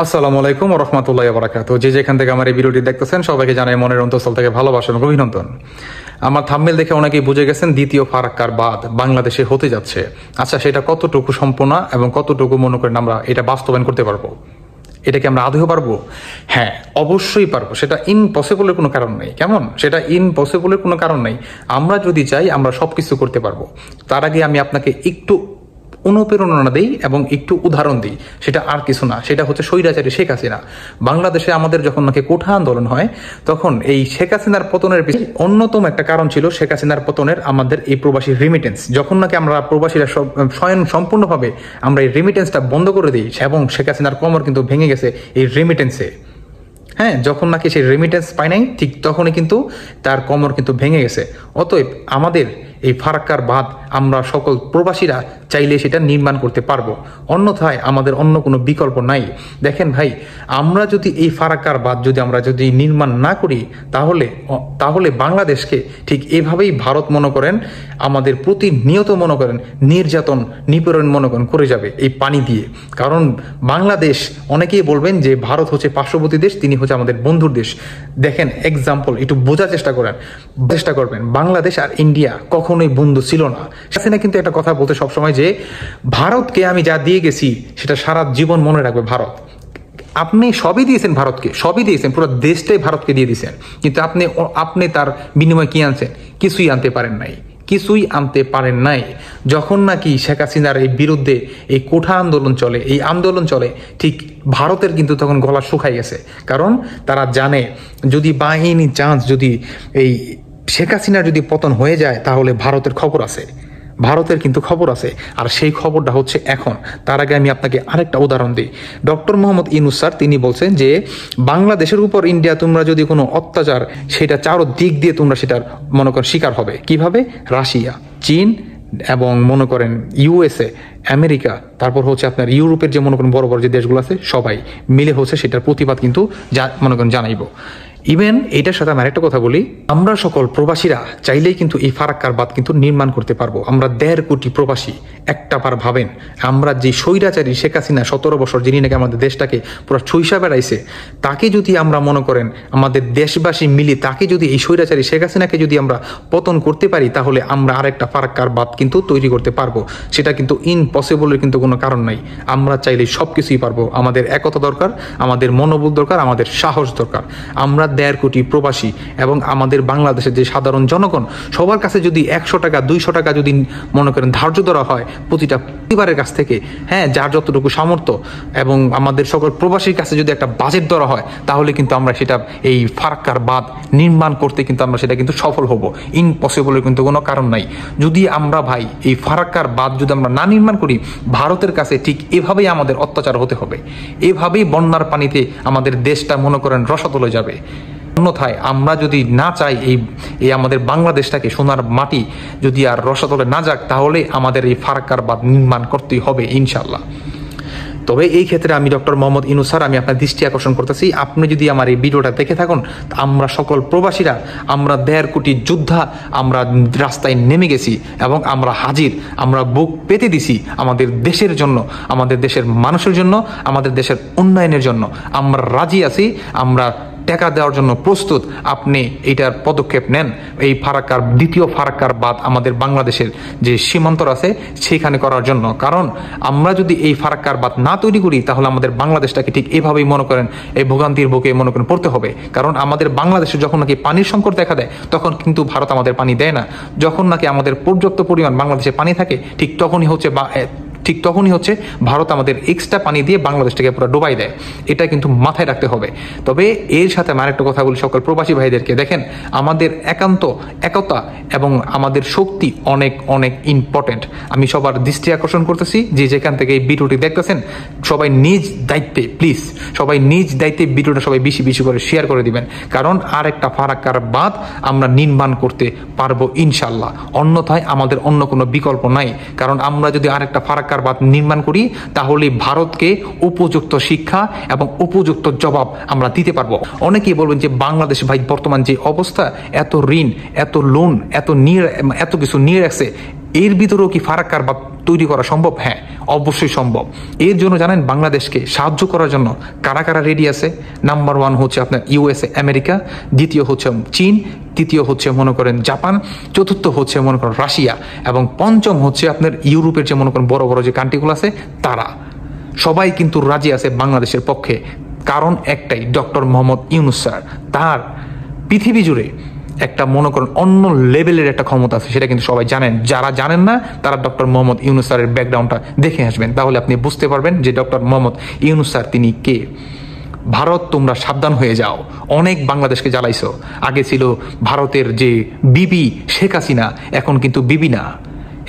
আসসালামু আলাইকুম ওয়া রাহমাতুল্লাহি ওয়া বারাকাতুহু। যে যেখান থেকে আমার এই ভিডিওটি দেখতেছেন সবাইকে জানাই মনের অন্তঃস্থল থেকে ভালোবাসা এবং অভিনন্দন। আমার থাম্বনেল দেখে অনেকেই বুঝে গেছেন দ্বিতীয় ফারাক্কার বাঁধ বাংলাদেশে হতে যাচ্ছে। আচ্ছা, সেটা কতটুকু সম্পূর্ণ এবং কতটুকু মনে করেন আমরা এটা বাস্তবায়ন করতে পারবো, এটা কি আমরা আদৌ পারবো? হ্যাঁ, অবশ্যই পারবো। সেটা ইম্পসিবলের কোনো কারণ নেই। কেমন? সেটা ইম্পসিবলের কোনো কারণ নেই। আমরা যদি চাই আমরা সবকিছু করতে পারবো। তার আগে আমি আপনাকে একটু অনুপ্রেরণা দেই এবং একটু উদাহরণ দিই। সেটা আর কিছু না, সেটা হচ্ছে স্বৈরাচারী শেখ হাসিনা। বাংলাদেশে আমাদের যখন নাকি কোঠা আন্দোলন হয়, তখন এই শেখ হাসিনার পতনের পিছনে অন্যতম একটা কারণ ছিল শেখ হাসিনার পতনের আমাদের এই প্রবাসী রেমিটেন্স। যখন নাকি আমরা প্রবাসীরা স্বয়ং সম্পূর্ণভাবে আমরা এই রেমিটেন্সটা বন্ধ করে দিই এবং শেখ হাসিনার কোমর কিন্তু ভেঙে গেছে এই রেমিটেন্সে। হ্যাঁ, যখন নাকি সেই রেমিটেন্স পায় নাই, ঠিক তখনই কিন্তু তার কোমর কিন্তু ভেঙে গেছে। অতএব আমাদের এই ফারাক্কার বাঁধ আমরা সকল প্রবাসীরা চাইলে সেটা নির্মাণ করতে পারবো, অন্যথায় আমাদের অন্য কোনো বিকল্প নাই। দেখেন ভাই, আমরা যদি এই ফারাক্কার বাঁধ যদি নির্মাণ না করি, তাহলে বাংলাদেশকে ঠিক এভাবেই ভারত মনে করেন আমাদের প্রতিনিয়ত মনে করেন নির্যাতন নিপীড়ন মনে করেন করে যাবে এই পানি দিয়ে। কারণ বাংলাদেশ, অনেকেই বলবেন যে ভারত হচ্ছে পার্শ্ববর্তী দেশ, তিনি হচ্ছে আমাদের বন্ধুর দেশ। দেখেন এক্সাম্পল একটু বোঝার চেষ্টা করবেন, বাংলাদেশ আর ইন্ডিয়া কখনোই বন্ধু ছিল না। হাসিনা কিন্তু একটা কথা বলতে সবসময় যে ভারতকে আমি যা দিয়ে গেছি সেটা সারা জীবন মনে রাখবে ভারত। আপনি সবই দিয়েছেন ভারতকে, সবই দিয়েছেন, পুরো দেশটাই ভারতকে দিয়ে দিয়েছেন, কিন্তু আপনি তার বিনিময়ে কি আনছেন? কিছুই আনতে পারেন নাই। যখন নাকি শেখ হাসিনার এই বিরুদ্ধে এই কোঠা আন্দোলন চলে, ঠিক ভারতের কিন্তু তখন গলা শুকাই গেছে। কারণ তারা জানে যদি বাই এনি চান্স যদি এই শেখ হাসিনার যদি পতন হয়ে যায়, তাহলে ভারতের কিন্তু খবর আছে। আর সেই খবরটা হচ্ছে এখন। তার আগে আমি আপনাকে আরেকটা উদাহরণ দিই। ডক্টর মোহাম্মদ ইউনূস স্যার তিনি বলছেন যে বাংলাদেশের উপর ইন্ডিয়া তোমরা যদি কোনো অত্যাচার, সেটা চারো দিক দিয়ে তোমরা সেটার মনে করেন শিকার হবে। কিভাবে? রাশিয়া, চীন এবং মনে করেন ইউএসএ, আমেরিকা, তারপর হচ্ছে আপনার ইউরোপের যে মনে করেন বড় বড় যে দেশগুলো আছে, সবাই মিলে হচ্ছে সেটার প্রতিবাদ কিন্তু মনে করেন জানাইব। ইভেন এটার সাথে আমি আরেকটা কথা বলি, আমরা সকল প্রবাসীরা চাইলেই কিন্তু এই ফারাক্কার বাঁধ কিন্তু নির্মাণ করতে পারবো। আমরা 1.5 কোটি প্রবাসী। একটা বার ভাবেন, আমরা যে স্বৈরাচারী শেখ হাসিনা 17 বছর যিনি নাকি আমাদের দেশটাকে পুরো ছুঁইসা বেড়াইছে, তাকে যদি আমরা মনে করেন আমাদের দেশবাসী মিলে তাকে যদি এই স্বৈরাচারী শেখ হাসিনাকে যদি আমরা পতন করতে পারি, তাহলে আমরা আরেকটা ফারাক্কার বাঁধ কিন্তু তৈরি করতে পারবো। সেটা কিন্তু ইম্পসিবলের কিন্তু কোনো কারণ নাই। আমরা চাইলে সব কিছুই পারবো। আমাদের একতা দরকার, আমাদের মনোবল দরকার, আমাদের সাহস দরকার। আমরা 1.5 কোটি প্রবাসী এবং আমাদের বাংলাদেশের যে সাধারণ জনগণ, সবার কাছে যদি 100 টাকা 200 টাকা যদি মনে করেন ধার্য ধরা হয় প্রতিটা পরিবারের কাছ থেকে, হ্যাঁ, যার যতটুকু সামর্থ্য, এবং আমাদের সকল প্রবাসীর কাছে যদি একটা বাজেট ধরা হয়, তাহলে কিন্তু আমরা সেটা এই ফারাক্কার বাঁধ নির্মাণ করতে কিন্তু আমরা সেটা কিন্তু সফল হব। ইম্পসিবলের কিন্তু কোনো কারণ নাই। যদি আমরা ভাই এই ফারাক্কার বাঁধ যদি আমরা না নির্মাণ করি, ভারতের কাছে ঠিক এভাবেই আমাদের অত্যাচার হতে হবে। এভাবেই বন্যার পানিতে আমাদের দেশটা মনে করেন রসাতলে যাবে। অন্যথায় আমরা যদি না চাই এই আমাদের বাংলাদেশটাকে, সোনার মাটি যদি আর রসাতলে না যাক, তাহলে আমাদের এই ফারাক্কার বাঁধ নির্মাণ করতেই হবে ইনশাল্লাহ। তবে এই ক্ষেত্রে আমি ডক্টর মোহাম্মদ ইউনূস স্যার, আমি আপনার দৃষ্টি আকর্ষণ করতেছি, আপনি যদি আমার এই ভিডিওটা দেখে থাকুন, আমরা সকল প্রবাসীরা, আমরা 1.5 কোটি যোদ্ধা আমরা রাস্তায় নেমে গেছি এবং আমরা হাজির। আমরা বুক পেতে দিছি আমাদের দেশের জন্য, আমাদের দেশের মানুষের জন্য, আমাদের দেশের উন্নয়নের জন্য। আমরা রাজি আছি, আমরা টাকা দেওয়ার জন্য প্রস্তুত। আপনি এইটার পদক্ষেপ নেন, এই দ্বিতীয় ফারাক্কার বাঁধ আমাদের বাংলাদেশের যে সীমান্ত আছে সেখানে করার জন্য। কারণ আমরা যদি এই ফারাক্কার বাঁধ না তৈরি করি, তাহলে আমাদের বাংলাদেশটাকে ঠিক এভাবেই মনে করেন এই ভোগান্তির বুকে মনে করেন পড়তে হবে। কারণ আমাদের বাংলাদেশে যখন নাকি পানির সংকট দেখা দেয়, তখন কিন্তু ভারত আমাদের পানি দেয় না। যখন নাকি আমাদের পর্যাপ্ত পরিমাণ বাংলাদেশে পানি থাকে, ঠিক তখনই হচ্ছে ভারত আমাদের এক্সট্রা পানি দিয়ে বাংলাদেশটাকে পুরো ডুবাই দেয়। এটা কিন্তু মাথায় রাখতে হবে। তবে এর সাথে আমি আরেকটা কথা বলি সকল প্রবাসী ভাইদেরকে, দেখেন আমাদের একতা এবং আমাদের শক্তি অনেক অনেক ইম্পর্টেন্ট। আমি সবার দৃষ্টি আকর্ষণ করতেছি, যে যেখান থেকে এই ভিডিওটি দেখতেছেন, সবাই নিজ দায়িত্বে, প্লিজ সবাই নিজ দায়িত্বে ভিডিওটা সবাই বেশি বেশি করে শেয়ার করে দিবেন। কারণ আর একটা ফারাক্কার বাঁধ আমরা নির্মাণ করতে পারবো ইনশাল্লাহ। অন্যথায় আমাদের অন্য কোনো বিকল্প নাই। কারণ আমরা যদি আরেকটা ফারাক্কার বাঁধ নির্মাণ করি, তাহলে ভারতকে উপযুক্ত শিক্ষা এবং উপযুক্ত জবাব আমরা দিতে পারবো। অনেকেই বলবেন যে বাংলাদেশ ভাই বর্তমান যে অবস্থা, এত ঋণ, এত লোন, এত কিছু নিয়ে রাখছে, এর ভিতরেও কি ফারাক্কার বাঁধ তৈরি করা সম্ভব? হ্যাঁ, অবশ্যই সম্ভব। এর জন্য জানেন বাংলাদেশকে সাহায্য করার জন্য কারা কারা রেডি আছে? নাম্বার 1 হচ্ছে আপনার ইউএসএ আমেরিকা, দ্বিতীয় হচ্ছে চীন, তৃতীয় হচ্ছে মনে করেন জাপান, চতুর্থ হচ্ছে মনে করেন রাশিয়া, এবং পঞ্চম হচ্ছে আপনার ইউরোপের যে মনে করেন বড় বড় যে কান্ট্রিগুলো আছে তারা সবাই কিন্তু রাজি আছে বাংলাদেশের পক্ষে। কারণ একটাই, ডক্টর মোহাম্মদ ইউনূস স্যার, তার পৃথিবী জুড়ে একটা মনে করেন অন্য লেভেলের একটা ক্ষমতা আছে, সেটা কিন্তু সবাই জানেন। যারা জানেন না তারা ডক্টর মোহাম্মদ ইউনূস স্যারের ব্যাকগ্রাউন্ডটা দেখে আসবেন, তাহলে আপনি বুঝতে পারবেন যে ডক্টর মোহাম্মদ ইউনূস স্যার তিনি কে। ভারত তোমরা সাবধান হয়ে যাও, অনেক বাংলাদেশকে জ্বালাইছো। আগে ছিল ভারতের যে বিবি শেখ হাসিনা, এখন কিন্তু বিবি না,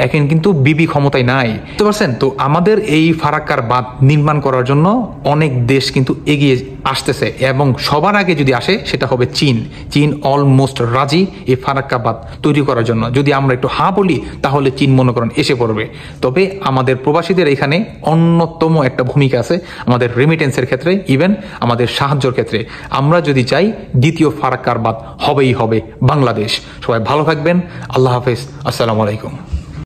এখন কিন্তু বিবি ক্ষমতায় নাই, বুঝতে পারছেন? তো আমাদের এই ফারাক্কার বাঁধ নির্মাণ করার জন্য অনেক দেশ কিন্তু এগিয়ে আসতেছে, এবং সবার আগে যদি আসে সেটা হবে চীন। চীন অলমোস্ট রাজি এই ফারাক্কা বাঁধ তৈরি করার জন্য। যদি আমরা একটু হ্যাঁ বলি তাহলে চীন মনে করেন এসে পড়বে। তবে আমাদের প্রবাসীদের এখানে অন্যতম একটা ভূমিকা আছে, আমাদের রেমিটেন্সের ক্ষেত্রে, ইভেন আমাদের সাহায্যের ক্ষেত্রে। আমরা যদি চাই দ্বিতীয় ফারাক্কার বাঁধ হবেই হবে বাংলাদেশ। সবাই ভালো থাকবেন, আল্লাহ হাফেজ, আসসালামু আলাইকুম।